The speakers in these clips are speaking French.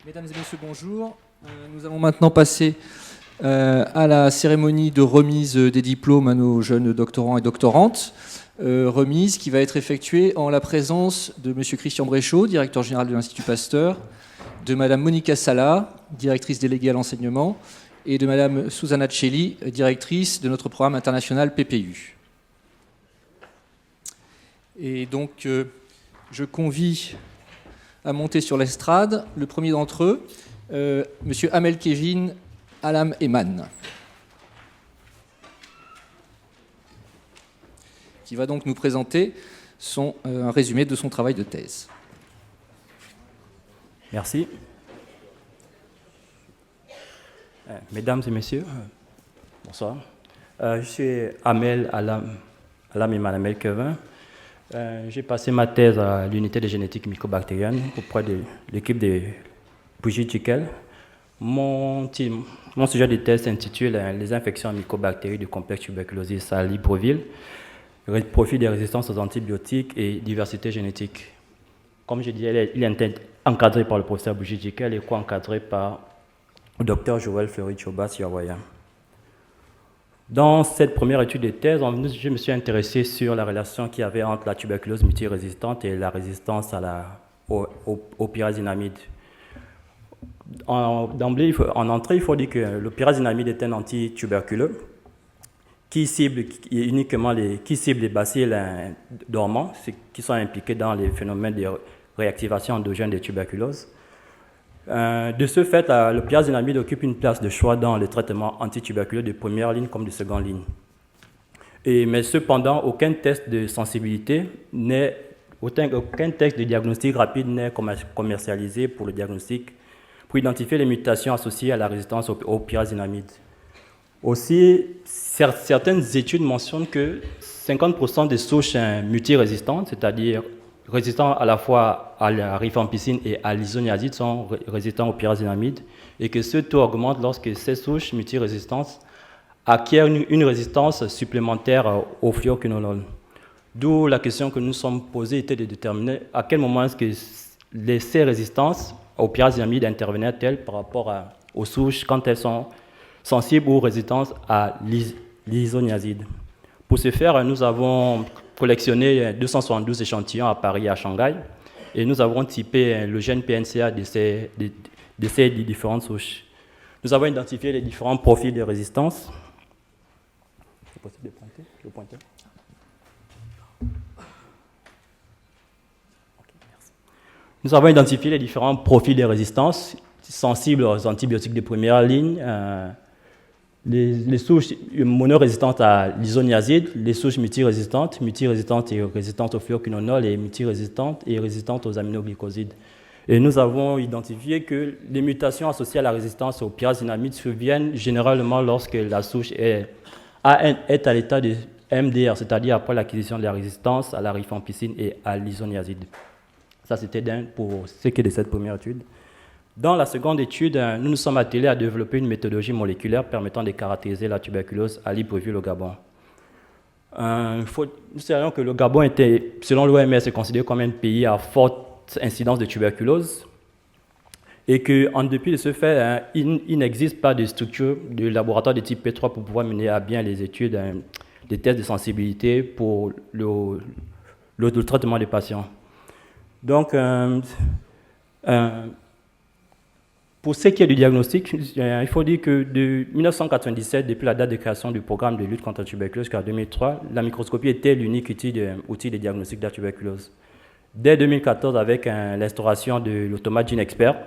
Mesdames et messieurs, bonjour. Nous allons maintenant passer à la cérémonie de remise des diplômes à nos jeunes doctorants et doctorantes. Remise qui va être effectuée en la présence de M. Christian Bréchot, directeur général de l'Institut Pasteur, de Mme Monica Sala, directrice déléguée à l'enseignement, et de Mme Susanna Celli, directrice de notre programme international PPU. Et donc, je convie à monter sur l'estrade le premier d'entre eux, M. Amel Kevin Alam Eman, qui va donc nous présenter un résumé de son travail de thèse. Merci. Mesdames et messieurs, bonsoir. Je suis Amel Alam Eman Amel Kevin. J'ai passé ma thèse à l'unité de génétique mycobactérienne auprès de l'équipe de Brigitte Jiquel. Mon sujet de thèse s'intitule « Les infections à mycobactéries du complexe tuberculosis à Libreville, profil des résistances aux antibiotiques et diversité génétique ». Comme je disais, il est encadré par le professeur Brigitte Jiquel et co-encadré par le docteur Joël Fleury-Chobas-Yawaya. Dans cette première étude de thèse, je me suis intéressé sur la relation qu'il y avait entre la tuberculose multirésistante et la résistance au pyrazinamide. D'emblée, en entrée, il faut dire que le pyrazinamide est un antituberculeux qui cible les bacilles dormants qui sont impliqués dans les phénomènes de réactivation endogène des tuberculoses. De ce fait, le pyrazinamide occupe une place de choix dans le traitement antituberculeux de première ligne comme de seconde ligne. Mais cependant, aucun test de sensibilité aucun test de diagnostic rapide n'est commercialisé pour le diagnostic, pour identifier les mutations associées à la résistance au pyrazinamide. Aussi, certaines études mentionnent que 50% des souches multirésistantes, c'est-à-dire résistants à la fois à la rifampicine et à l'isoniazide, sont résistants au pyrazinamide, et que ce taux augmente lorsque ces souches multirésistantes acquièrent une résistance supplémentaire au fluoroquinolone. D'où la question que nous sommes posée était de déterminer à quel moment est-ce que ces résistances au pyrazinamide intervenaient-elles par rapport aux souches quand elles sont sensibles ou résistantes à l'isoniazide. Pour ce faire, nous avons collectionné 272 échantillons à Paris et à Shanghai, et nous avons typé le gène PNCA de ces différentes souches. Nous avons identifié les différents profils de résistance. C'est possible de pointer le pointeur? Okay, merci. Nous avons identifié les différents profils de résistance sensibles aux antibiotiques de première ligne, les souches monorésistantes à l'isoniazide, les souches multirésistantes et résistantes au fluoroquinolone et multirésistantes et résistantes aux aminoglycosides. Et nous avons identifié que les mutations associées à la résistance au pyrazinamide surviennent généralement lorsque la souche est à l'état de MDR, c'est-à-dire après l'acquisition de la résistance à la rifampicine et à l'isoniazide. Ça, c'était pour ce qui est de cette première étude. Dans la seconde étude, nous nous sommes attelés à développer une méthodologie moléculaire permettant de caractériser la tuberculose à Libreville au Gabon. Nous savions que le Gabon était, selon l'OMS, considéré comme un pays à forte incidence de tuberculose et qu'en dépit de ce fait, il n'existe pas de structure de laboratoire de type P3 pour pouvoir mener à bien les études, des tests de sensibilité pour le traitement des patients. Donc, pour ce qui est du diagnostic, il faut dire que de 1997, depuis la date de création du programme de lutte contre la tuberculose jusqu'à 2003, la microscopie était l'unique outil de diagnostic de la tuberculose. Dès 2014, avec l'instauration de l'automate GeneXpert,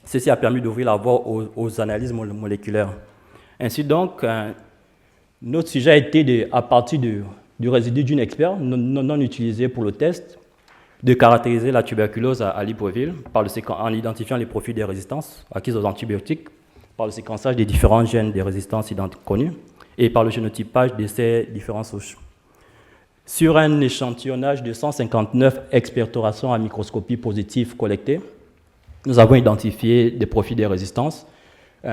ceci a permis d'ouvrir la voie aux analyses moléculaires. Ainsi donc, notre sujet a été, à partir du résidu GeneXpert, non utilisé pour le test, de caractériser la tuberculose à Libreville en identifiant les profils des résistances acquises aux antibiotiques, par le séquençage des différents gènes des résistances connus et par le génotypage de ces différentes souches. Sur un échantillonnage de 159 expectorations à microscopie positive collectées, nous avons identifié des profils des résistances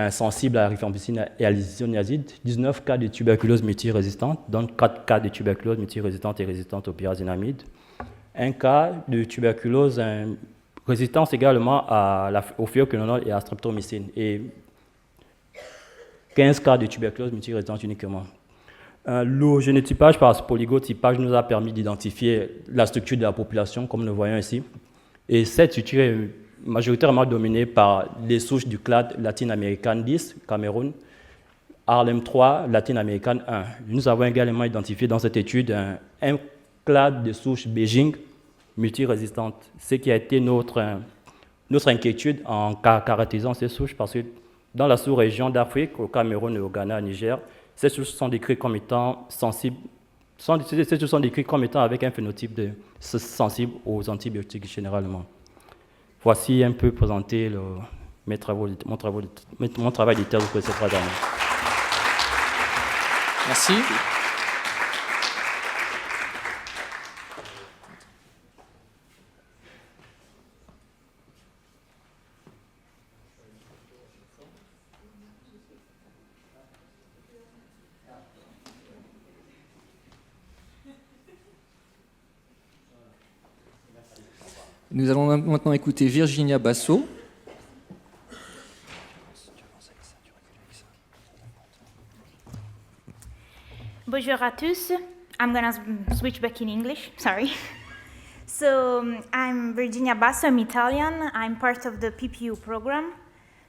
sensibles à la rifampicine et à l'isoniazide, 19 cas de tuberculose multirésistante, dont 4 cas de tuberculose multirésistante et résistante au pyrazinamide, un cas de tuberculose résistance également au fluoroquinolone et à streptomycine, et 15 cas de tuberculose multirésistante uniquement. Le génotypage par polygotypage nous a permis d'identifier la structure de la population, comme nous le voyons ici. Et cette structure est majoritairement dominée par les souches du clade Latin American 10, Cameroun, Harlem 3, Latin American 1. Nous avons également identifié dans cette étude un clade de souche Beijing multirésistante, ce qui a été notre inquiétude en caractérisant ces souches, parce que dans la sous-région d'Afrique, au Cameroun, au Ghana, au Niger, ces souches sont décrites comme étant sensibles, sont décrites comme étant avec un phénotype sensible aux antibiotiques généralement. Voici un peu présenté mon travail de thèse pour ces 3 années. Merci. Nous allons maintenant écouter Virginia Basso. Bonjour à tous. I'm going to switch back in English, sorry. So I'm Virginia Basso, I'm Italian. I'm part of the PPU program.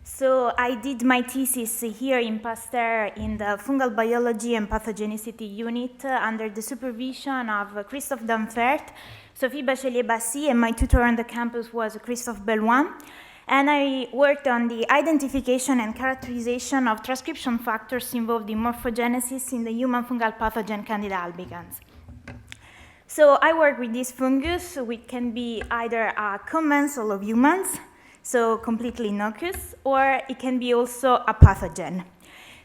So I did my thesis here in Pasteur in the Fungal Biology and Pathogenicity Unit under the supervision of Christophe Damfert, Sophie Bachelier-Bassi, and my tutor on the campus was Christophe Belloin. And I worked on the identification and characterization of transcription factors involved in morphogenesis in the human fungal pathogen Candida albicans. So I work with this fungus, which can be either a commensal of humans, so completely innocuous, or it can be also a pathogen.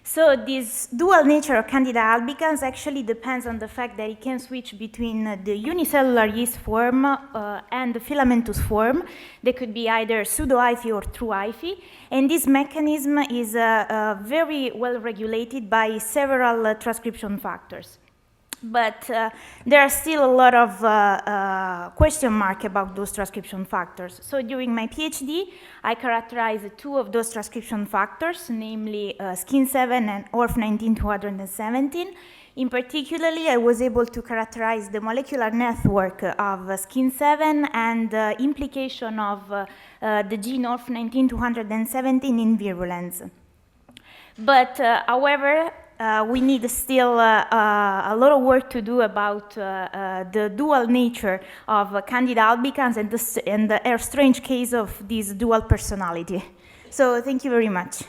So this dual nature of Candida albicans actually depends on the fact that it can switch between the unicellular yeast form and the filamentous form. They could be either pseudo-hyphae or true hyphae, and this mechanism is very well regulated by several transcription factors. But there are still a lot of question marks about those transcription factors. So during my PhD, I characterized 2 of those transcription factors, namely SKIN7 and ORF19217. In particular, I was able to characterize the molecular network of SKIN7 and the implication of the gene ORF19217 in virulence. But however, we need still a lot of work to do about the dual nature of Candida albicans and the strange case of this dual personality. So thank you very much.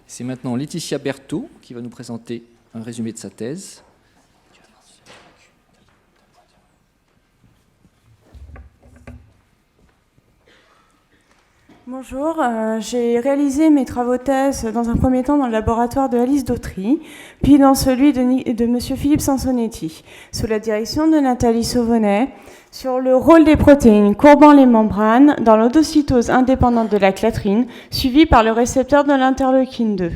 C'est maintenant Laetitia Berthaud qui va nous présenter un résumé de sa thèse. Bonjour, j'ai réalisé mes travaux de thèse dans un premier temps dans le laboratoire de Alice Dautry, puis dans celui de M. Philippe Sansonetti, sous la direction de Nathalie Sauvonnet, sur le rôle des protéines courbant les membranes dans l'odocytose indépendante de la clatrine, suivie par le récepteur de l'interleukine 2.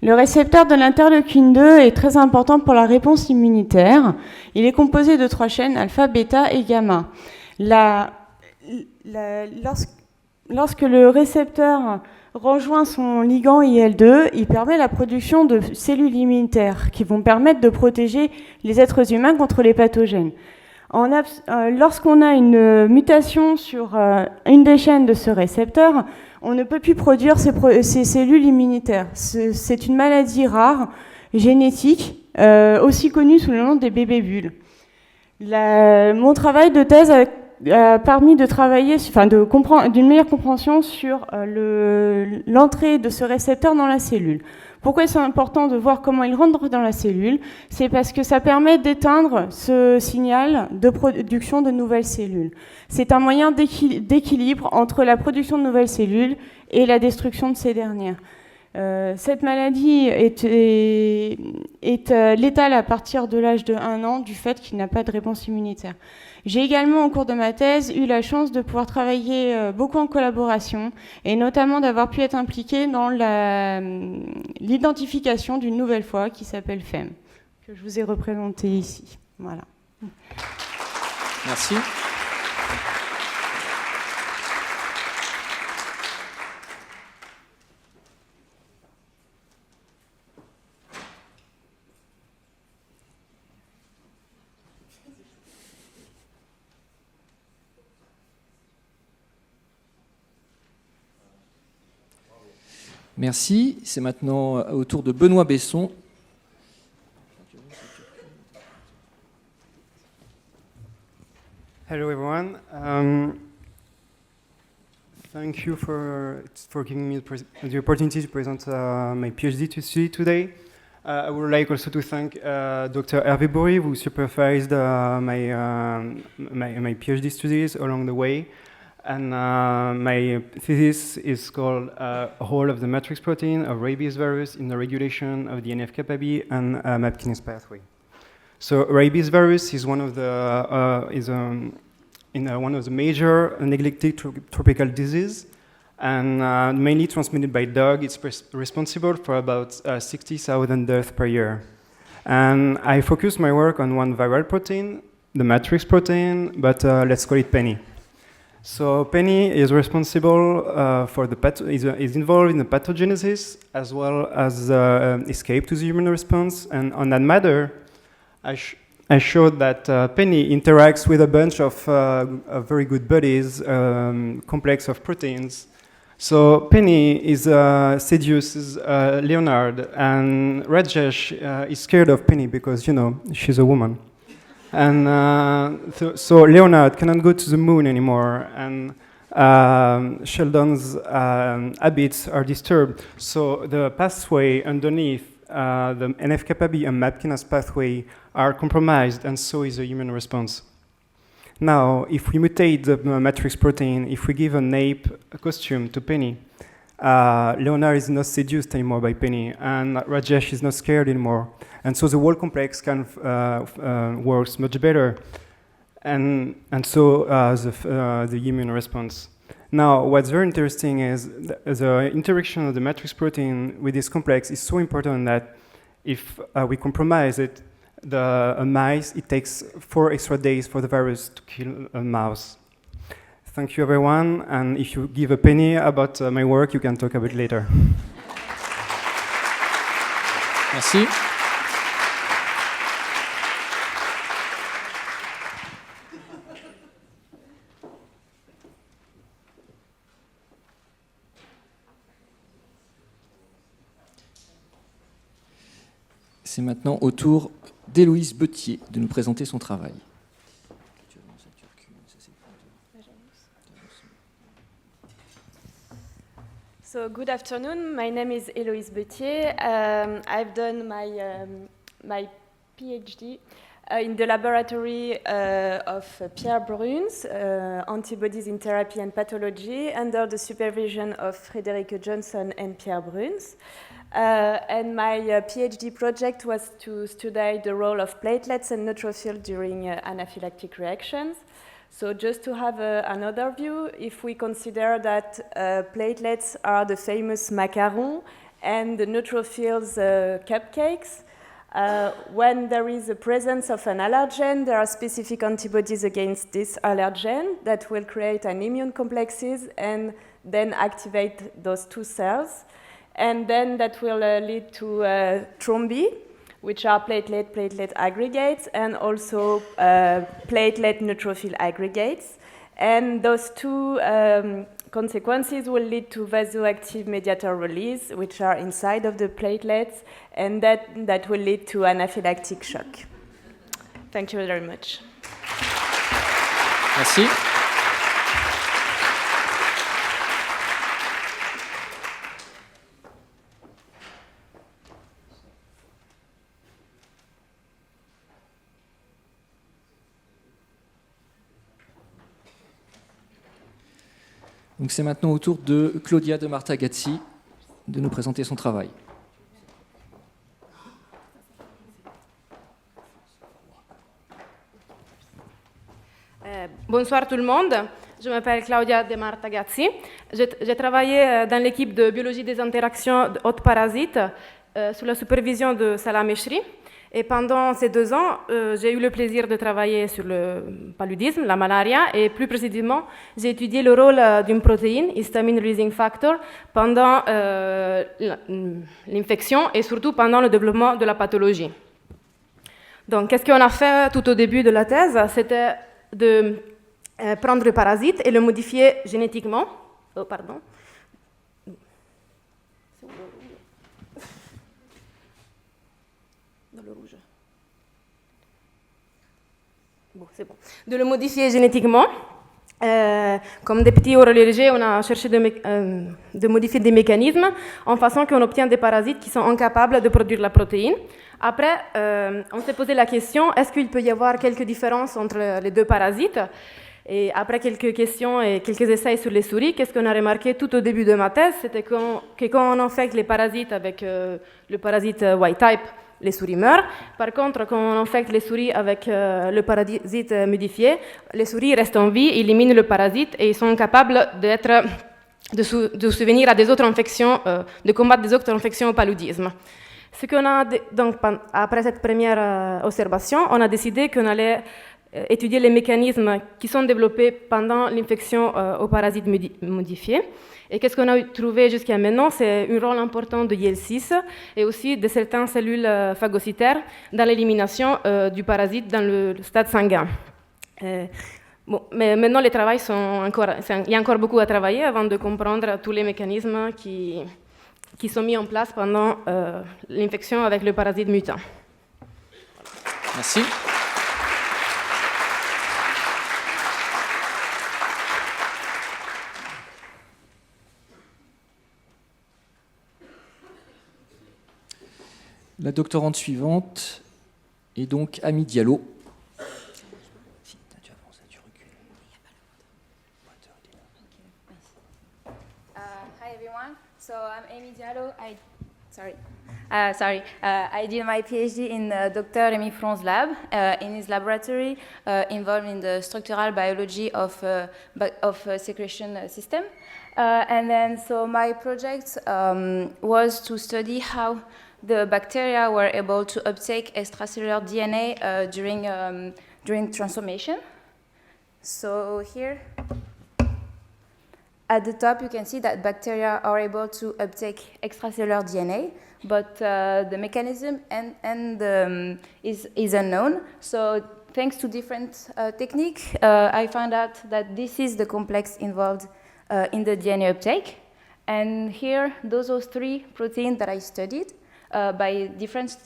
Le récepteur de l'interleukine 2 est très important pour la réponse immunitaire. Il est composé de 3 chaînes, alpha, bêta et gamma. Lorsque le récepteur rejoint son ligand IL-2, il permet la production de cellules immunitaires qui vont permettre de protéger les êtres humains contre les pathogènes. Lorsqu'on a une mutation sur une des chaînes de ce récepteur, on ne peut plus produire ces cellules immunitaires. C'est une maladie rare, génétique, aussi connue sous le nom des bébés bulles. Mon travail de thèse a permis de travailler, d'une meilleure compréhension sur l'entrée de ce récepteur dans la cellule. Pourquoi c'est important de voir comment il rentre dans la cellule? C'est parce que ça permet d'éteindre ce signal de production de nouvelles cellules. C'est un moyen d'équilibre entre la production de nouvelles cellules et la destruction de ces dernières. Cette maladie est létale à partir de l'âge de 1 an du fait qu'il n'a pas de réponse immunitaire. J'ai également, au cours de ma thèse, eu la chance de pouvoir travailler beaucoup en collaboration et notamment d'avoir pu être impliquée dans l'identification d'une nouvelle foi qui s'appelle FEM, que je vous ai représentée ici. Voilà. Merci. Merci. C'est maintenant au tour de Benoît Besson. Hello everyone. Thank you for giving me the opportunity to present my PhD thesis today. I would like also to thank Dr. Hervé Bory, who supervised my PhD studies along the way. And my thesis is called Role of the Matrix Protein of Rabies Virus in the Regulation of the NF-κB and MAP kinase pathway. So rabies virus is one of the one of the major neglected tropical disease, and mainly transmitted by dog. It's responsible for about 60,000 deaths per year. And I focus my work on one viral protein, the matrix protein, but let's call it Penny. So Penny is responsible for is involved in the pathogenesis as well as escape to the human response. And on that matter, I showed that Penny interacts with a bunch of very good buddies, complex of proteins. So Penny seduces Leonard, and Rajesh is scared of Penny because, you know, she's a woman. And so Leonard cannot go to the moon anymore, and Sheldon's habits are disturbed. So the pathway underneath the NF-κB and MAP kinase pathway are compromised, and so is the human response. Now, if we mutate the matrix protein, if we give an ape costume to Penny, Leonard is not seduced anymore by Penny, and Rajesh is not scared anymore. And so the whole complex kind of works much better, and so the immune response. Now, what's very interesting is the interaction of the matrix protein with this complex is so important that if we compromise it, mice, it takes 4 extra days for the virus to kill a mouse. Thank you, everyone, and if you give a penny about my work, you can talk about it later. Merci. C'est maintenant au tour d'Héloïse Bettier de nous présenter son travail. So good afternoon. My name is Héloïse Bettier. I've done my PhD in the laboratory of Pierre Bruns, Antibodies in Therapy and Pathology, under the supervision of Frederike Johnson and Pierre Bruns. And my PhD project was to study the role of platelets and neutrophils during anaphylactic reactions. So just to have an overview, if we consider that platelets are the famous macarons and the neutrophils cupcakes, when there is a presence of an allergen, there are specific antibodies against this allergen that will create an immune complexes and then activate those two cells. And then that will lead to thrombi, which are platelet aggregates, and also platelet-neutrophil aggregates. And those two consequences will lead to vasoactive mediator release, which are inside of the platelets, and that will lead to anaphylactic shock. Thank you very much. Merci. Donc c'est maintenant au tour de Claudia de Martagazzi. de nous présenter son travail. Bonsoir tout le monde, je m'appelle Claudia De Martagazzi. J'ai travaillé dans l'équipe de biologie des interactions hôtes parasites sous la supervision de Salah Meshri. Et pendant ces 2 ans, j'ai eu le plaisir de travailler sur le paludisme, la malaria, et plus précisément, j'ai étudié le rôle d'une protéine, histamine releasing factor, pendant l'infection et surtout pendant le développement de la pathologie. Donc, qu'est-ce qu'on a fait tout au début de la thèse? C'était de prendre le parasite et le modifier génétiquement. Oh, pardon. Dans le rouge. Bon, c'est bon. De le modifier génétiquement. Comme des petits orologés, on a cherché de modifier des mécanismes en façon qu'on obtient des parasites qui sont incapables de produire la protéine. Après, on s'est posé la question, est-ce qu'il peut y avoir quelques différences entre les 2 parasites? Et après quelques questions et quelques essais sur les souris, qu'est-ce qu'on a remarqué tout au début de ma thèse? C'était que quand on infecte les parasites avec le parasite white type, les souris meurent. Par contre, quand on infecte les souris avec le parasite modifié, les souris restent en vie, éliminent le parasite et ils sont capables de subvenir à des autres infections, de combattre des autres infections au paludisme. Ce qu'on a donc après cette première observation, on a décidé qu'on allait étudier les mécanismes qui sont développés pendant l'infection au parasite modifié. Et qu'est-ce qu'on a trouvé jusqu'à maintenant? C'est un rôle important de IL-6 et aussi de certaines cellules phagocytaires dans l'élimination du parasite dans le stade sanguin. Bon, mais maintenant, il y a encore beaucoup à travailler avant de comprendre tous les mécanismes qui sont mis en place pendant l'infection avec le parasite mutant. Merci. La doctorante suivante est donc Amy Diallo. Hi everyone. So I'm Amy Diallo. I did my PhD in Dr. Rémy Fron's lab in his laboratory involved in the structural biology of secretion system. And then, so my project was to study how the bacteria were able to uptake extracellular DNA during transformation. So here, at the top, you can see that bacteria are able to uptake extracellular DNA, but the mechanism is unknown. So thanks to different techniques, I found out that this is the complex involved in the DNA uptake. And here, those are 3 proteins that I studied by different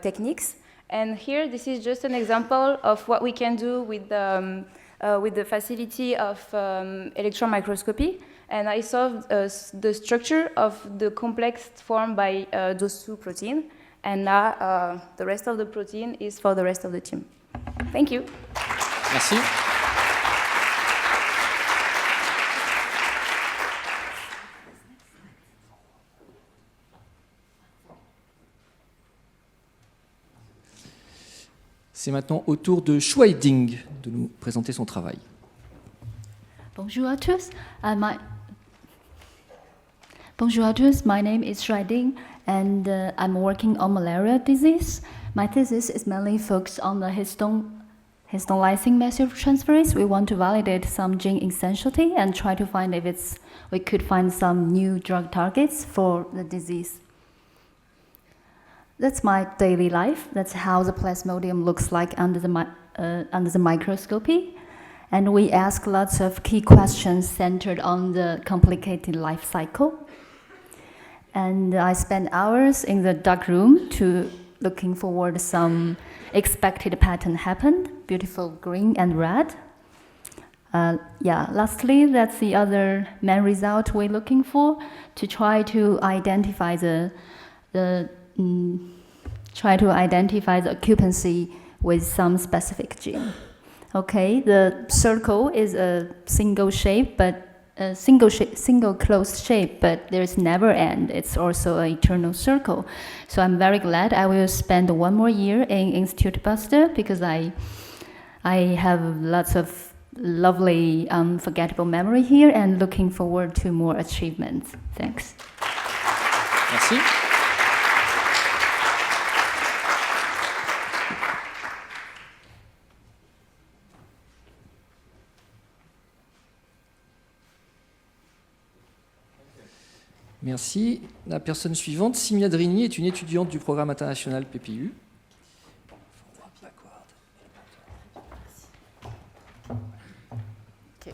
techniques. And here, this is just an example of what we can do with the facility of electron microscopy. And I solved the structure of the complex formed by those 2 proteins. And now the rest of the protein is for the rest of the team. Thank you. Merci. C'est maintenant au tour de Shuai Ding de nous présenter son travail. Bonjour à tous. Bonjour à tous. My name is Shuai Ding, and I'm working on malaria disease. My thesis is mainly focused on the histone-lysine methyltransferase. We want to validate some gene essentiality and try to find if we could find some new drug targets for the disease. That's my daily life. That's how the Plasmodium looks like under the microscopy. And we ask lots of key questions centered on the complicated life cycle. And I spend hours in the dark room to looking forward some expected pattern happened, beautiful green and red. Lastly, that's the other main result we're looking for, to try to identify the occupancy with some specific gene. Okay, the circle is a single shape, but a single closed shape, but there's never end. It's also an eternal circle. So I'm very glad I will spend one more year in Institut Pasteur because I have lots of lovely, unforgettable memory here and looking forward to more achievements. Thanks. Merci. Merci. La personne suivante, Simia Drini, est une étudiante du programme international PPU. Okay.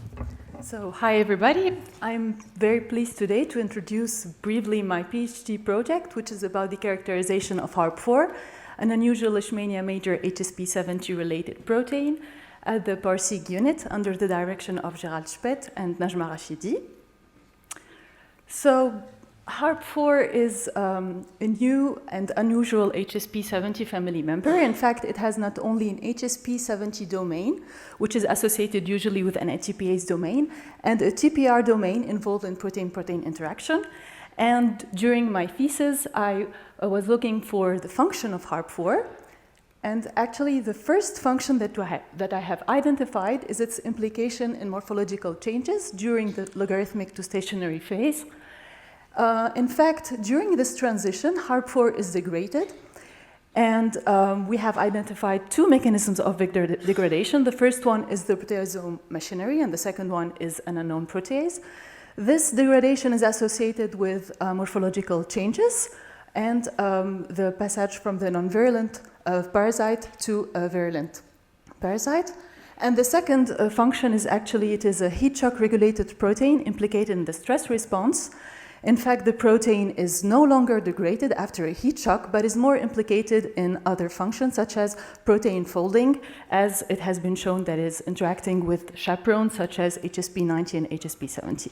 So, hi everybody. I'm very pleased today to introduce briefly my PhD project, which is about the characterization of HARP4, an unusual Leishmania major HSP70 related protein at the PARSIG unit under the direction of Gérald Speth and Najma Rashidi. So, HARP4 is a new and unusual HSP70 family member. In fact, it has not only an HSP70 domain, which is associated usually with an ATPase domain, and a TPR domain involved in protein-protein interaction. And during my thesis, I was looking for the function of HARP4. And actually, the first function that I have identified is its implication in morphological changes during the logarithmic to stationary phase. In fact, during this transition, HARP4 is degraded, and we have identified two mechanisms of degradation. The first one is the proteasome machinery, and the second one is an unknown protease. This degradation is associated with morphological changes and the passage from the non-virulent parasite to a virulent parasite. And the second function is actually, it is a heat shock regulated protein implicated in the stress response. In fact, the protein is no longer degraded after a heat shock, but is more implicated in other functions, such as protein folding, as it has been shown that is interacting with chaperones, such as HSP90 and HSP70.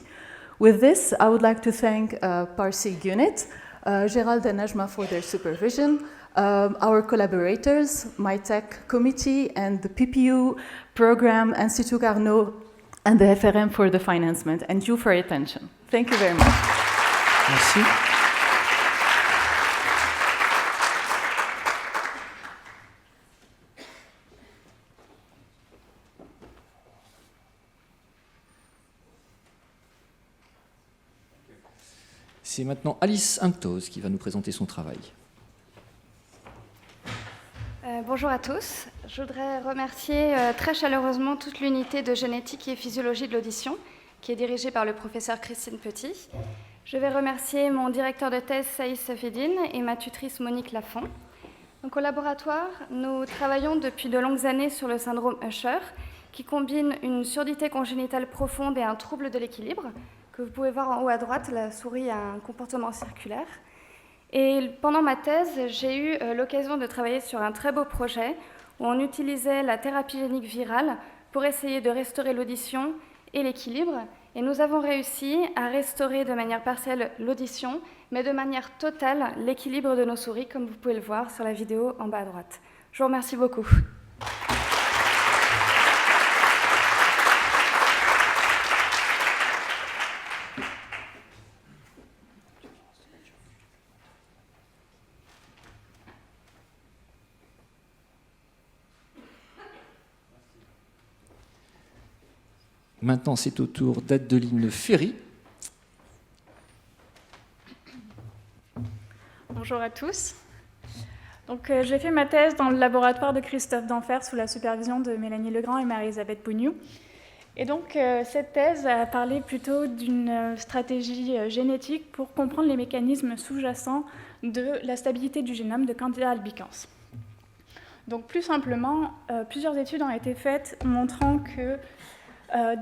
With this, I would like to thank PARSIG unit, Gérald and Najma for their supervision, our collaborators, my tech committee, and the PPU program, Institut Carnot, and the FRM for the financement, and you for your attention. Thank you very much. Merci. C'est maintenant Alice Inktos qui va nous présenter son travail. Bonjour à tous. Je voudrais remercier très chaleureusement toute l'unité de génétique et physiologie de l'audition, qui est dirigée par le professeur Christine Petit. Je vais remercier mon directeur de thèse Saïs Safedine et ma tutrice Monique Lafont. Donc, au laboratoire, nous travaillons depuis de longues années sur le syndrome Usher, qui combine une surdité congénitale profonde et un trouble de l'équilibre. Que vous pouvez voir en haut à droite, la souris a un comportement circulaire. Et pendant ma thèse, j'ai eu l'occasion de travailler sur un très beau projet où on utilisait la thérapie génique virale pour essayer de restaurer l'audition et l'équilibre. Et nous avons réussi à restaurer de manière partielle l'audition, mais de manière totale l'équilibre de nos souris, comme vous pouvez le voir sur la vidéo en bas à droite. Je vous remercie beaucoup. Maintenant, c'est au tour d'Adeline Ferry. Bonjour à tous. Donc, j'ai fait ma thèse dans le laboratoire de Christophe Denfert sous la supervision de Mélanie Legrand et Marie-Elisabeth Bougnou. Et donc, cette thèse a parlé plutôt d'une stratégie génétique pour comprendre les mécanismes sous-jacents de la stabilité du génome de Candida albicans. Donc, plus simplement, plusieurs études ont été faites montrant que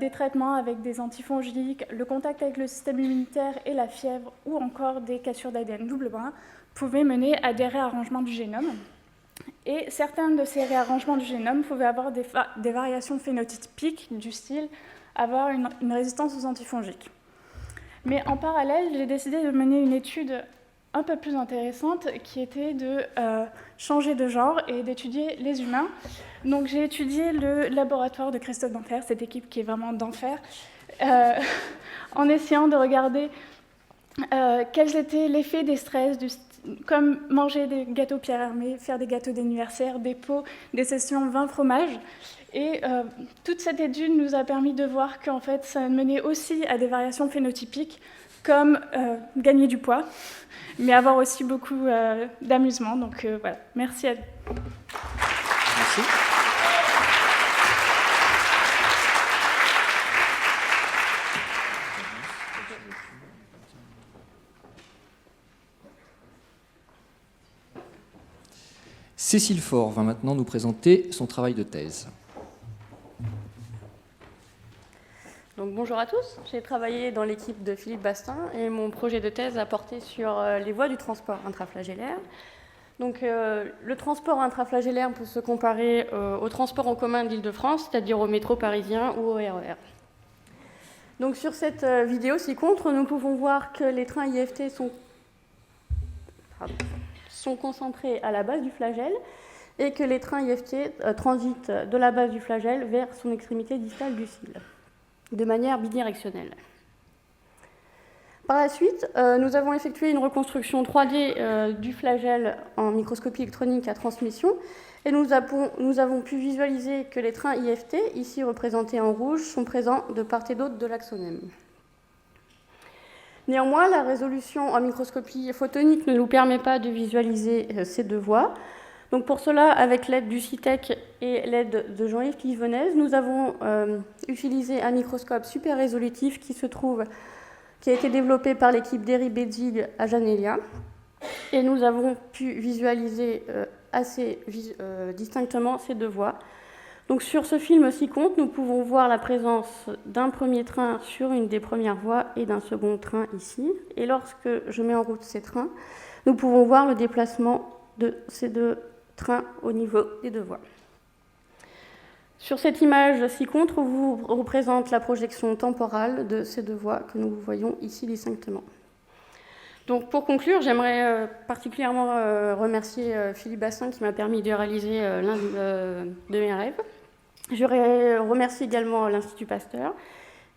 des traitements avec des antifongiques, le contact avec le système immunitaire et la fièvre, ou encore des cassures d'ADN double brin, pouvaient mener à des réarrangements du génome. Et certains de ces réarrangements du génome pouvaient avoir des variations phénotypiques du style avoir une résistance aux antifongiques. Mais en parallèle, j'ai décidé de mener une étude un peu plus intéressante qui était de changer de genre et d'étudier les humains. Donc j'ai étudié le laboratoire de Christophe Denfert, cette équipe qui est vraiment d'enfer, en essayant de regarder quels étaient l'effet des stress, comme manger des gâteaux Pierre Hermé, faire des gâteaux d'anniversaire, des pots, des sessions vin fromage. Et toute cette étude nous a permis de voir qu'en fait, ça menait aussi à des variations phénotypiques, comme gagner du poids, mais avoir aussi beaucoup d'amusement. Donc voilà, merci à vous. Merci. Cécile Faure va maintenant nous présenter son travail de thèse. Donc, bonjour à tous, j'ai travaillé dans l'équipe de Philippe Bastin et mon projet de thèse a porté sur les voies du transport intraflagellaire. Donc, le transport intraflagellaire peut se comparer au transport en commun d'Île-de-France, c'est-à-dire au métro parisien ou au RER. Donc, sur cette vidéo ci-contre, nous pouvons voir que les trains IFT sont concentrés à la base du flagelle et que les trains IFT transitent de la base du flagelle vers son extrémité distale du cil, de manière bidirectionnelle. Par la suite, nous avons effectué une reconstruction 3D du flagelle en microscopie électronique à transmission et nous avons pu visualiser que les trains IFT, ici représentés en rouge, sont présents de part et d'autre de l'axonème. Néanmoins, la résolution en microscopie photonique ne nous permet pas de visualiser ces deux voies. Donc pour cela, avec l'aide du CITEC et l'aide de Jean-Yves Clivenez, nous avons utilisé un microscope super résolutif qui a été développé par l'équipe d'Eri Bedzig à Janelia. Et nous avons pu visualiser assez distinctement ces deux voies. Donc sur ce film ci-contre, nous pouvons voir la présence d'un premier train sur une des premières voies et d'un second train ici. Et lorsque je mets en route ces trains, nous pouvons voir le déplacement de ces deux trains au niveau des deux voies. Sur cette image ci-contre, on vous représente la projection temporale de ces deux voies que nous voyons ici distinctement. Donc pour conclure, j'aimerais particulièrement remercier Philippe Bastin qui m'a permis de réaliser l'un de mes rêves. Je remercie également l'Institut Pasteur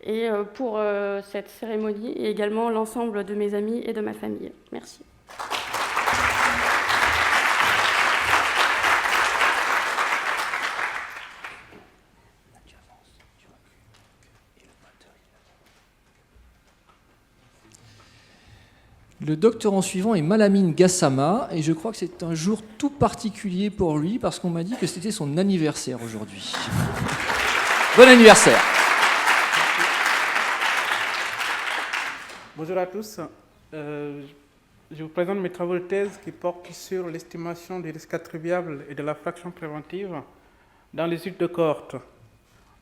et pour cette cérémonie et également l'ensemble de mes amis et de ma famille. Merci. Le doctorant suivant est Malamine Gassama, et je crois que c'est un jour tout particulier pour lui, parce qu'on m'a dit que c'était son anniversaire aujourd'hui. Bon anniversaire! Bonjour à tous. Je vous présente mes travaux de thèse qui portent sur l'estimation des risques attribuables et de la fraction préventive dans les études de cohorte.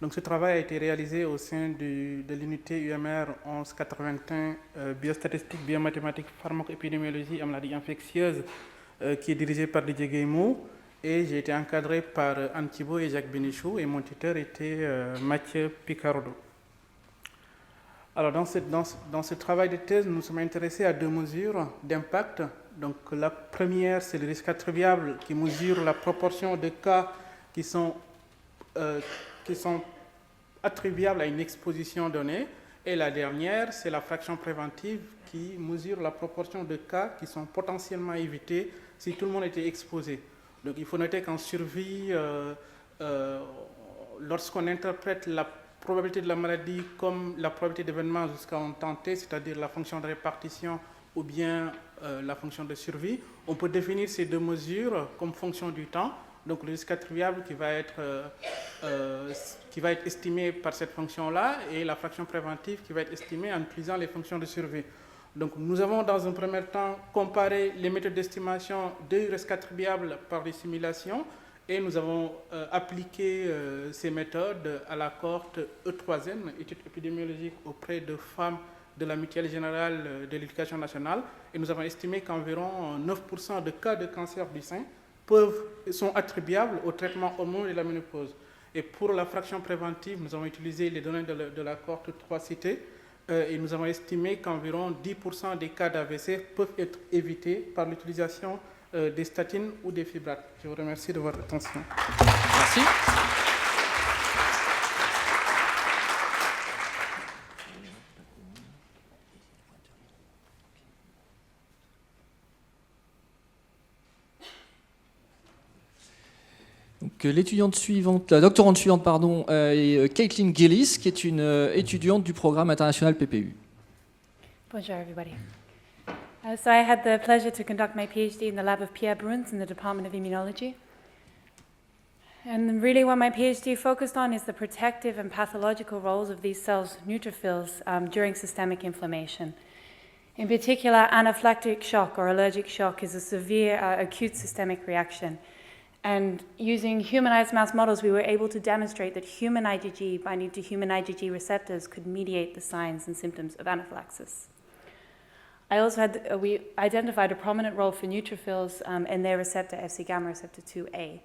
Donc, ce travail a été réalisé au sein de l'unité UMR 1181 biostatistique, biomathématiques, pharmacoépidémiologie et maladies infectieuses qui est dirigée par Didier Guillemot et j'ai été encadré par Anne Thibault et Jacques Bénichou et mon tuteur était Mathieu Picardo. Alors dans ce travail de thèse, nous nous sommes intéressés à deux mesures d'impact. Donc la première, c'est le risque attribuable qui mesure la proportion de cas qui sont attribuables à une exposition donnée. Et la dernière, c'est la fraction préventive qui mesure la proportion de cas qui sont potentiellement évités si tout le monde était exposé. Donc il faut noter qu'en survie, lorsqu'on interprète la probabilité de la maladie comme la probabilité d'événement jusqu'à un temps T, c'est-à-dire la fonction de répartition ou bien la fonction de survie, on peut définir ces deux mesures comme fonction du temps. Donc le risque attribuable qui va être estimé par cette fonction-là et la fraction préventive qui va être estimée en utilisant les fonctions de survie. Donc nous avons dans un premier temps comparé les méthodes d'estimation du risque attribuable par les simulations et nous avons appliqué ces méthodes à la cohorte E3N, études épidémiologiques auprès de femmes de la Mutuelle Générale de l'Éducation nationale et nous avons estimé qu'environ 9% de cas de cancer du sein sont attribuables au traitement hormonal de la ménopause. Et pour la fraction préventive, nous avons utilisé les données de la cohorte 3 citée et nous avons estimé qu'environ 10% des cas d'AVC peuvent être évités par l'utilisation des statines ou des fibrates. Je vous remercie de votre attention. Merci. l'étudiante suivante, la doctorante suivante, pardon, est Caitlin Gillis, qui est une étudiante du programme international PPU. Bonjour, everybody. So I had the pleasure to conduct my PhD in the lab of Pierre Bruns in the Department of Immunology. And really what my PhD focused on is the protective and pathological roles of these cells, neutrophils, during systemic inflammation. In particular, anaphylactic shock or allergic shock is a severe acute systemic reaction. And using humanized mouse models, we were able to demonstrate that human IgG binding to human IgG receptors could mediate the signs and symptoms of anaphylaxis. I also had, we identified a prominent role for neutrophils and their receptor, Fc gamma receptor 2A.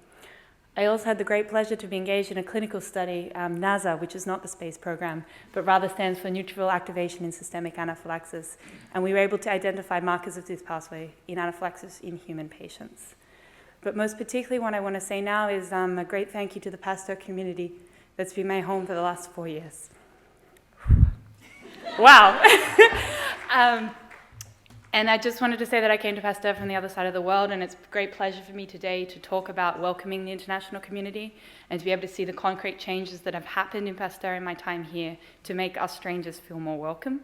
I also had the great pleasure to be engaged in a clinical study, NASA, which is not the space program, but rather stands for neutrophil activation in systemic anaphylaxis. And we were able to identify markers of this pathway in anaphylaxis in human patients. But most particularly what I want to say now is a great thank you to the Pasteur community that's been my home for the last 4 years. Wow. And I just wanted to say that I came to Pasteur from the other side of the world, and it's a great pleasure for me today to talk about welcoming the international community and to be able to see the concrete changes that have happened in Pasteur in my time here to make us strangers feel more welcome.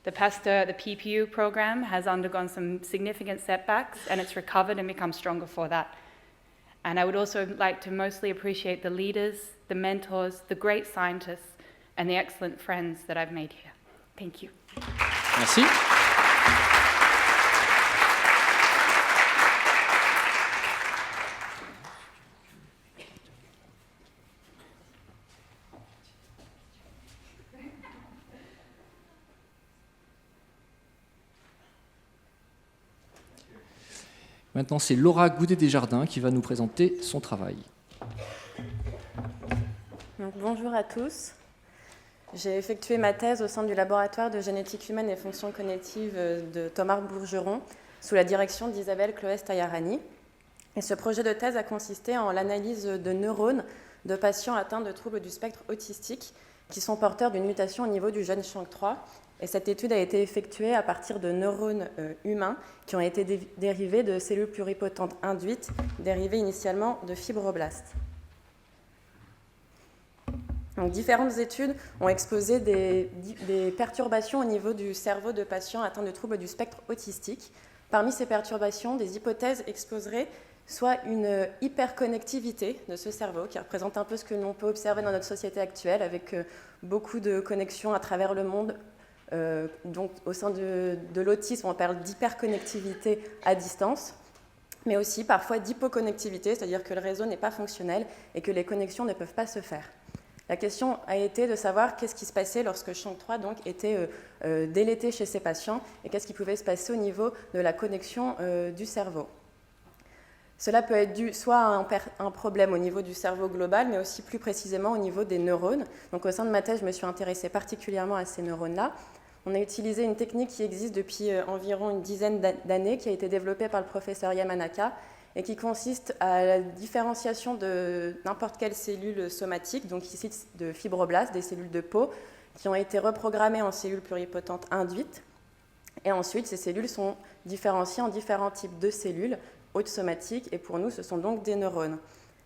The Pasteur, the PPU program, has undergone some significant setbacks, and it's recovered and become stronger for that. And I would also like to mostly appreciate the leaders, the mentors, the great scientists, and the excellent friends that I've made here. Thank you. Merci. Maintenant, c'est Laura Goudet-Desjardins qui va nous présenter son travail. Donc, bonjour à tous. J'ai effectué ma thèse au sein du laboratoire de génétique humaine et fonctions cognitives de Thomas Bourgeron sous la direction d'Isabelle Cloès-Tayarani. Et ce projet de thèse a consisté en l'analyse de neurones de patients atteints de troubles du spectre autistique qui sont porteurs d'une mutation au niveau du gène SHANK3. Et cette étude a été effectuée à partir de neurones humains qui ont été dérivés de cellules pluripotentes induites, dérivées initialement de fibroblastes. Donc, différentes études ont exposé des perturbations au niveau du cerveau de patients atteints de troubles du spectre autistique. Parmi ces perturbations, des hypothèses exposeraient soit une hyperconnectivité de ce cerveau, qui représente un peu ce que l'on peut observer dans notre société actuelle, avec beaucoup de connexions à travers le monde. Donc, au sein de l'autisme, on parle d'hyperconnectivité à distance, mais aussi parfois d'hypoconnectivité, c'est-à-dire que le réseau n'est pas fonctionnel et que les connexions ne peuvent pas se faire. La question a été de savoir qu'est-ce qui se passait lorsque SHANK3 donc, était délété chez ces patients et qu'est-ce qui pouvait se passer au niveau de la connexion du cerveau. Cela peut être dû soit à un problème au niveau du cerveau global, mais aussi plus précisément au niveau des neurones. Donc, au sein de ma thèse, je me suis intéressée particulièrement à ces neurones-là. On a utilisé une technique qui existe depuis environ une dizaine d'années, qui a été développée par le professeur Yamanaka, et qui consiste à la différenciation de n'importe quelle cellule somatique, donc ici de fibroblastes, des cellules de peau, qui ont été reprogrammées en cellules pluripotentes induites. Et ensuite, ces cellules sont différenciées en différents types de cellules hautes somatiques, et pour nous, ce sont donc des neurones.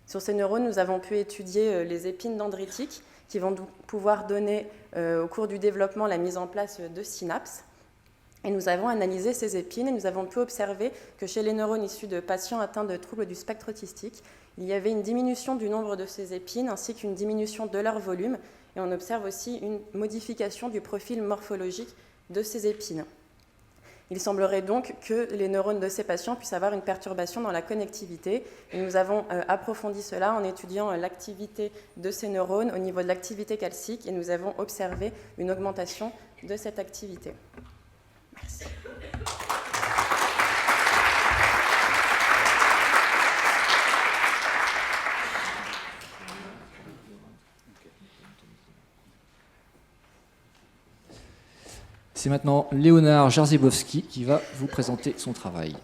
Sur ces neurones, nous avons pu étudier les épines dendritiques, qui vont pouvoir donner au cours du développement la mise en place de synapses. Et nous avons analysé ces épines et nous avons pu observer que chez les neurones issus de patients atteints de troubles du spectre autistique, il y avait une diminution du nombre de ces épines ainsi qu'une diminution de leur volume. Et on observe aussi une modification du profil morphologique de ces épines. Il semblerait donc que les neurones de ces patients puissent avoir une perturbation dans la connectivité. Et nous avons approfondi cela en étudiant l'activité de ces neurones au niveau de l'activité calcique et nous avons observé une augmentation de cette activité. Merci. C'est maintenant Léonard Jarzybowski qui va vous présenter son travail.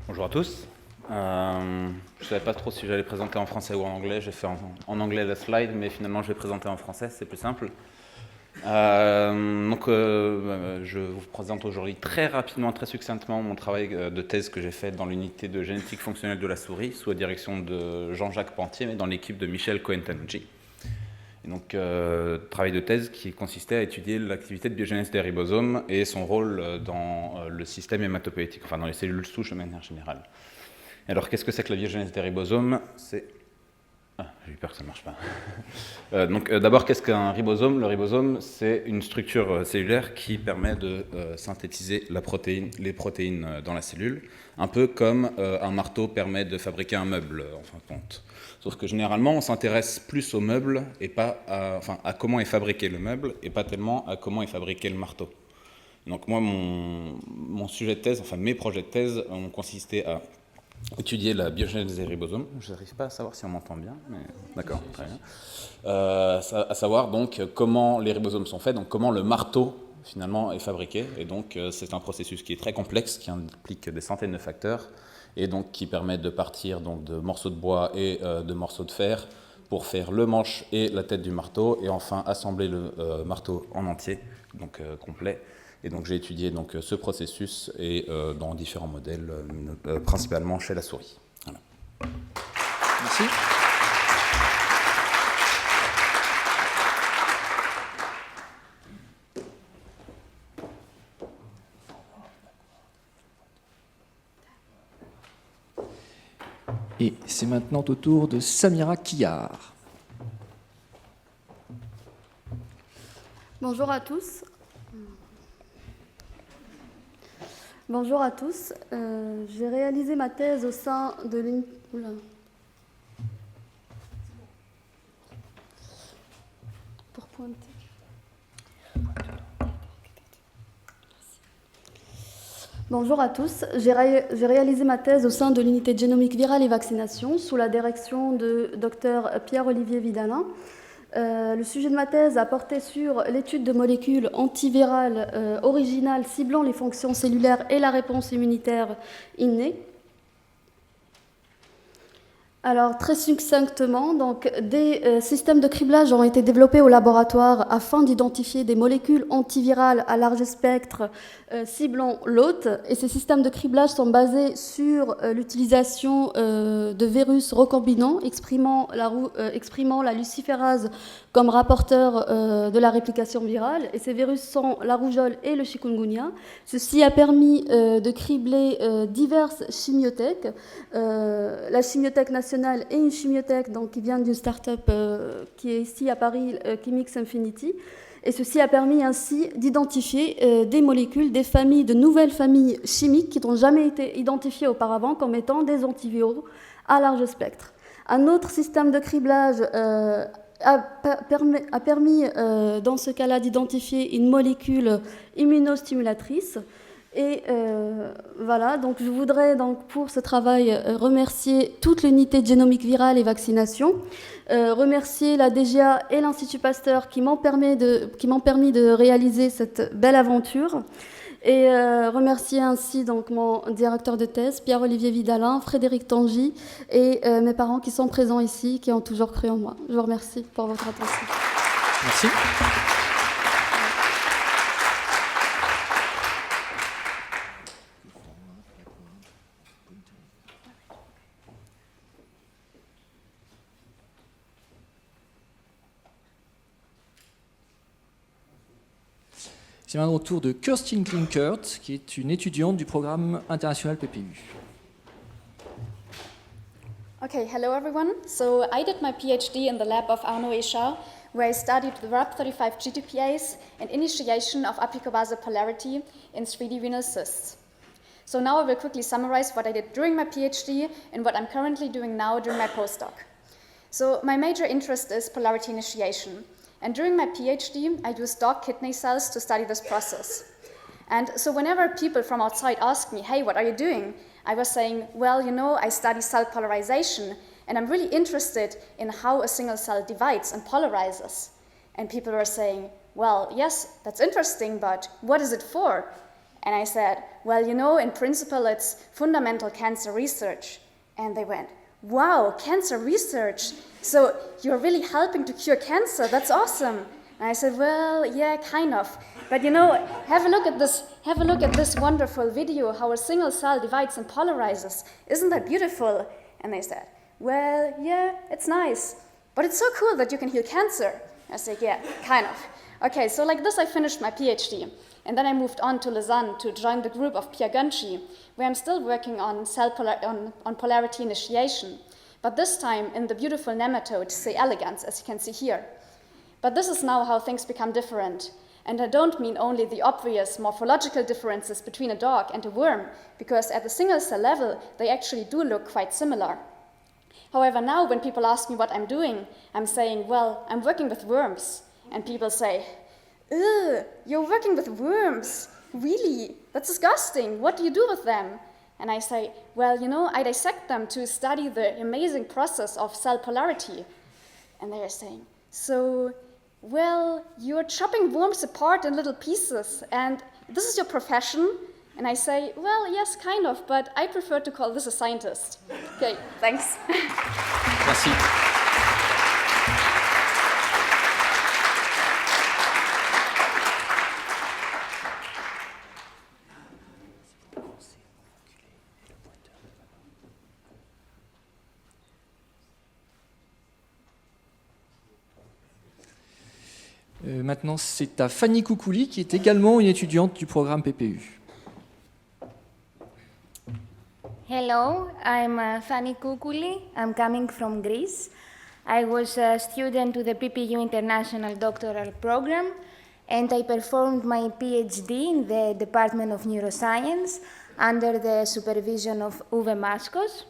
Bonjour à tous. Je ne savais pas trop si j'allais présenter en français ou en anglais. J'ai fait en anglais la slide, mais finalement je vais présenter en français, c'est plus simple. Je vous présente aujourd'hui très rapidement, très succinctement mon travail de thèse que j'ai fait dans l'unité de génétique fonctionnelle de la souris sous la direction de Jean-Jacques Pantier, mais dans l'équipe de Michel Cohen-Tanucci. Et donc, travail de thèse qui consistait à étudier l'activité de biogénèse des ribosomes et son rôle dans le système hématopoïétique, enfin dans les cellules souches de manière générale. Alors, qu'est-ce que c'est que la biogénèse des ribosomes? J'ai eu peur que ça ne marche pas. D'abord, qu'est-ce qu'un ribosome? Le ribosome, c'est une structure cellulaire qui permet de synthétiser les protéines dans la cellule, un peu comme un marteau permet de fabriquer un meuble, en fin de compte. Sauf que généralement, on s'intéresse plus au meuble et pas à comment est fabriqué le meuble et pas tellement à comment est fabriqué le marteau. Donc moi, mon sujet de thèse, enfin mes projets de thèse ont consisté à étudier la biogénèse des ribosomes. Je n'arrive pas à savoir si on m'entend bien, mais d'accord, très bien. À savoir donc comment les ribosomes sont faits, donc comment le marteau finalement est fabriqué. Et donc c'est un processus qui est très complexe, qui implique des centaines de facteurs, et donc qui permet de partir donc de morceaux de bois et de morceaux de fer pour faire le manche et la tête du marteau, et enfin assembler le marteau en entier, donc complet. Et donc j'ai étudié donc ce processus et dans différents modèles, principalement chez la souris. Voilà. Merci. Et c'est maintenant au tour de Samira Quillard. Bonjour à tous. Bonjour à tous. J'ai réalisé ma thèse au sein de l'unité. Pour pointer. Bonjour à tous. J'ai réalisé ma thèse au sein de l'unité de génomique virale et vaccination sous la direction de Dr Pierre-Olivier Vidalin. Le sujet de ma thèse a porté sur l'étude de molécules antivirales originales ciblant les fonctions cellulaires et la réponse immunitaire innée. Alors, très succinctement, donc, des systèmes de criblage ont été développés au laboratoire afin d'identifier des molécules antivirales à large spectre ciblant l'hôte. Et ces systèmes de criblage sont basés sur l'utilisation de virus recombinants exprimant la luciférase comme rapporteur de la réplication virale. Et ces virus sont la rougeole et le chikungunya. Ceci a permis de cribler diverses chimiothèques. La chimiothèque nationale et une chimiothèque donc, qui vient d'une start-up qui est ici à Paris, Chemix Infinity. Et ceci a permis ainsi d'identifier des molécules, des familles, de nouvelles familles chimiques qui n'ont jamais été identifiées auparavant comme étant des antiviraux à large spectre. Un autre système de criblage a permis dans ce cas-là d'identifier une molécule immunostimulatrice. Et voilà, donc je voudrais donc pour ce travail remercier toute l'unité de génomique virale et vaccination, remercier la DGA et l'Institut Pasteur qui m'ont permis de réaliser cette belle aventure, et remercier ainsi donc mon directeur de thèse, Pierre-Olivier Vidalin, Frédéric Tangy, et mes parents qui sont présents ici, qui ont toujours cru en moi. Je vous remercie pour votre attention. Merci. C'est maintenant au tour de Kerstin Klinkert, qui est une étudiante du programme international PPU. Okay, hello everyone. So I did my PhD in the lab of Arno Escher, where I studied the RAP35 GTPase and initiation of apicobasal polarity in 3D venous cysts. So now I will quickly summarize what I did during my PhD and what I'm currently doing now during my postdoc. So my major interest is polarity initiation. And during my PhD, I used dog kidney cells to study this process. And so whenever people from outside ask me, hey, what are you doing? I was saying, well, you know, I study cell polarization, and I'm really interested in how a single cell divides and polarizes. And people were saying, well, yes, that's interesting, but what is it for? And I said, well, you know, in principle, it's fundamental cancer research. And they went, wow, cancer research. So you're really helping to cure cancer. That's awesome. And I said, well, yeah, kind of. But you know, have a look at this wonderful video, how a single cell divides and polarizes. Isn't that beautiful? And they said, well, yeah, it's nice. But it's so cool that you can heal cancer. I said, yeah, kind of. Okay, so like this I finished my PhD. And then I moved on to Lausanne to join the group of Pierre Gunci, where I'm still working on on polarity initiation. But this time in the beautiful nematode C. elegans, as you can see here. But this is now how things become different. And I don't mean only the obvious morphological differences between a dog and a worm, because at the single cell level, they actually do look quite similar. However, now when people ask me what I'm doing, I'm saying, well, I'm working with worms. And people say, ugh, you're working with worms? Really? That's disgusting. What do you do with them? And I say, well, you know, I dissect them to study the amazing process of cell polarity. And they are saying, so, well, you're chopping worms apart in little pieces, and this is your profession? And I say, well, yes, kind of, but I prefer to call this a scientist. Okay, thanks. Merci. Maintenant, c'est à Fanny Koukouli, qui est également une étudiante du programme PPU. Hello, I'm Fanny Koukouli. I'm coming from Greece. I was a student to the PPU International Doctoral Program, and I performed my PhD in the Department of Neuroscience under the supervision of Uwe Maskos.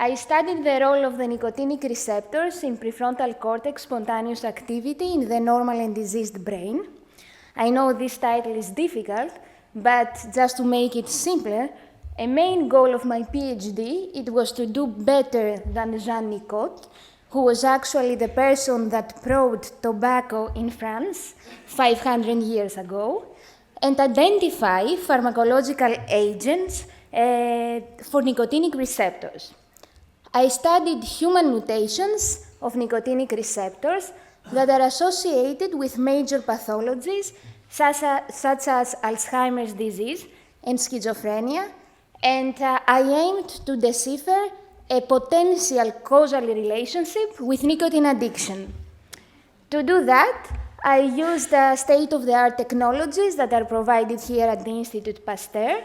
I studied the role of the nicotinic receptors in prefrontal cortex spontaneous activity in the normal and diseased brain. I know this title is difficult, but just to make it simpler, a main goal of my PhD, it was to do better than Jean Nicot, who was actually the person that probed tobacco in France 500 years ago, and identify pharmacological agents for nicotinic receptors. I studied human mutations of nicotinic receptors that are associated with major pathologies such as Alzheimer's disease and schizophrenia, and I aimed to decipher a potential causal relationship with nicotine addiction. To do that, I used state-of-the-art technologies that are provided here at the Institut Pasteur,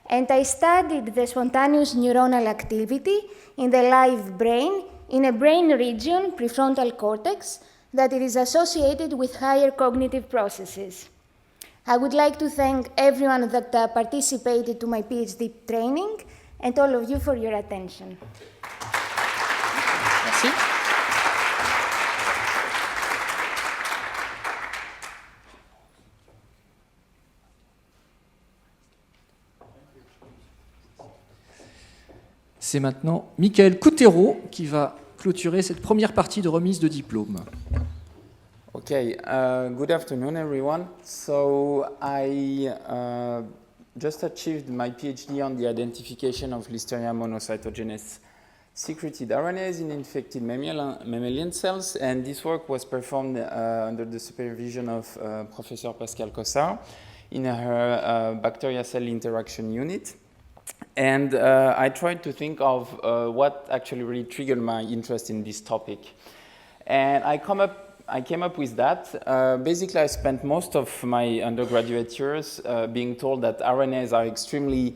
and I studied the spontaneous neuronal activity in the live brain in a brain region, prefrontal cortex, that it is associated with higher cognitive processes. I would like to thank everyone that participated to my PhD training and all of you for your attention. Merci. C'est maintenant Michael Coutero qui va clôturer cette première partie de remise de diplôme. Okay, good afternoon everyone. So I just achieved my PhD on the identification of Listeria monocytogenes secreted RNAs in infected mammalian cells, and this work was performed under the supervision of Professor Pascale Cossard in her bacteria cell interaction unit. And I tried to think of what actually really triggered my interest in this topic. And I came up with that. Basically, I spent most of my undergraduate years being told that RNAs are extremely,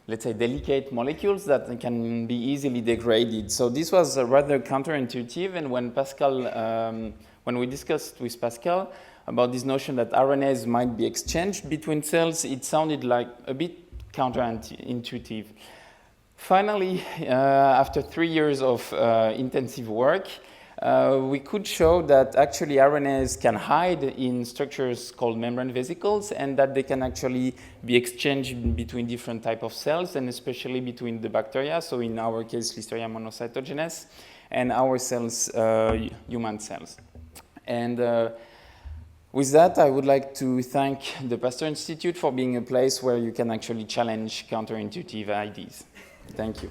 let's say, delicate molecules that can be easily degraded. So this was rather counterintuitive, and when we discussed with Pascal about this notion that RNAs might be exchanged between cells, it sounded like a bit counterintuitive. Finally, after 3 years of intensive work, we could show that actually RNAs can hide in structures called membrane vesicles, and that they can actually be exchanged between different types of cells, and especially between the bacteria, so in our case Listeria monocytogenes, and our cells, human cells. And with that, I would like to thank the Pasteur Institute for being a place where you can actually challenge counterintuitive ideas. Thank you.